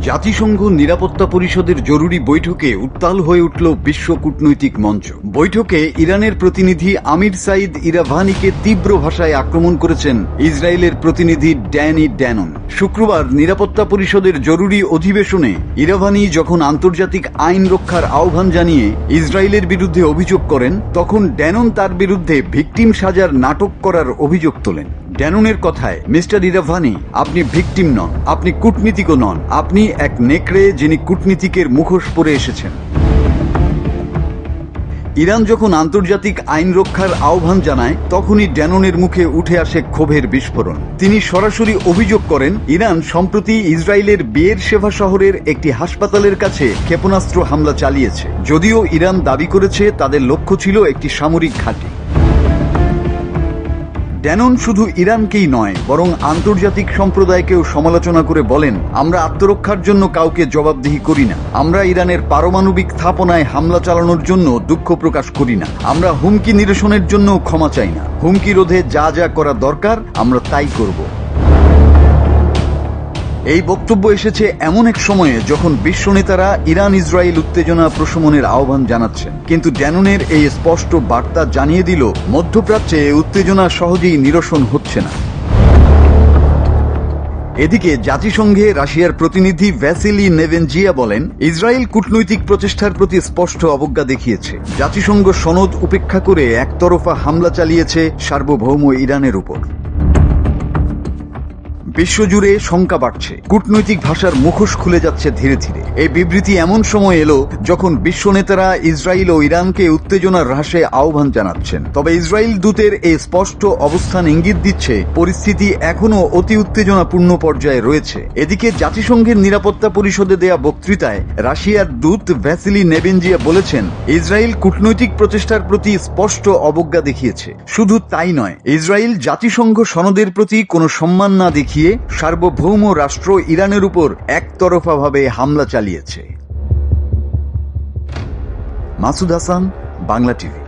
জাতিসংঘ নিরাপত্তা পরিষদের জরুরি বৈঠকে উত্তাল হয়ে উঠল বিশ্ব কূটনৈতিক মঞ্চ। বৈঠকে ইরানের প্রতিনিধি আমির সাইদ ইরাভানিকে তীব্র ভাষায় আক্রমণ করেছেন ইসরায়েলের প্রতিনিধি ড্যানি ড্যানন। শুক্রবার নিরাপত্তা পরিষদের জরুরি অধিবেশনে ইরাভানি যখন আন্তর্জাতিক আইন রক্ষার আহ্বান জানিয়ে ইসরায়েলের বিরুদ্ধে অভিযোগ করেন, তখন ড্যানন তার বিরুদ্ধে ভিকটিম সাজার নাটক করার অভিযোগ তোলেন। ড্যাননের কথায়, মিস্টার ইরাভানি, আপনি ভিকটিম নন, আপনি কূটনীতিকও নন, আপনি এক নেকড়ে যিনি কূটনীতিকের মুখোশ পরে এসেছেন। ইরান যখন আন্তর্জাতিক আইন রক্ষার আহ্বান জানায়, তখনই ড্যাননের মুখে উঠে আসে ক্ষোভের বিস্ফোরণ। তিনি সরাসরি অভিযোগ করেন, ইরান সম্প্রতি ইসরায়েলের বেয়েরশেভা শহরের একটি হাসপাতালের কাছে ক্ষেপণাস্ত্র হামলা চালিয়েছে, যদিও ইরান দাবি করেছে তাদের লক্ষ্য ছিল একটি সামরিক ঘাঁটি। ড্যানন শুধু ইরানকেই নয়, বরং আন্তর্জাতিক সম্প্রদায়কেও সমালোচনা করে বলেন, আমরা আত্মরক্ষার জন্য কাউকে জবাবদিহি করি না, আমরা ইরানের পারমাণবিক স্থাপনায় হামলা চালানোর জন্য দুঃখ প্রকাশ করি না, আমরা হুমকি নিরসনের জন্য ক্ষমা চাই না, হুমকি রোধে যা যা করা দরকার আমরা তাই করব। এই বক্তব্য এসেছে এমন এক সময়ে যখন বিশ্ব নেতারা ইরান ইসরায়েল উত্তেজনা প্রশমনের আহ্বান জানাচ্ছেন, কিন্তু ড্যাননের এই স্পষ্ট বার্তা জানিয়ে দিল, মধ্যপ্রাচ্যে উত্তেজনা সহজেই নিরসন হচ্ছে না। এদিকে জাতিসংঘে রাশিয়ার প্রতিনিধি ভ্যাসিলি নেভেনজিয়া বলেন, ইসরায়েল কূটনৈতিক প্রচেষ্টার প্রতি স্পষ্ট অবজ্ঞা দেখিয়েছে। জাতিসংঘ সনদ উপেক্ষা করে একতরফা হামলা চালিয়েছে সার্বভৌম ইরানের উপর। বিশ্বজুড়ে শঙ্কা বাড়ছে, কূটনৈতিক ভাষার মুখোশ খুলে যাচ্ছে ধীরে ধীরে। এই বিবৃতি এমন সময় এলো যখন বিশ্ব নেতারা ইসরায়েল ও ইরানকে উত্তেজনার হ্রাসে আহ্বান জানাচ্ছেন। তবে ইসরায়েল দূতের এই স্পষ্ট অবস্থান ইঙ্গিত দিচ্ছে পরিস্থিতি এখনো অতি উত্তেজনাপূর্ণ পর্যায়ে রয়েছে। এদিকে জাতিসংঘের নিরাপত্তা পরিষদে দেয়া বক্তৃতায় রাশিয়ার দূত ভ্যাসিলি নেভেনজিয়া বলেছেন, ইসরায়েল কূটনৈতিক প্রচেষ্টার প্রতি স্পষ্ট অবজ্ঞা দেখিয়েছে। শুধু তাই নয়, ইসরায়েল জাতিসংঘ সনদের প্রতি কোনো সম্মান না দেখিয়ে সার্বভৌম রাষ্ট্র ইরানের উপর একতরফাভাবে হামলা চালিয়েছে। মাসুদ হাসান, বাংলা টিভি।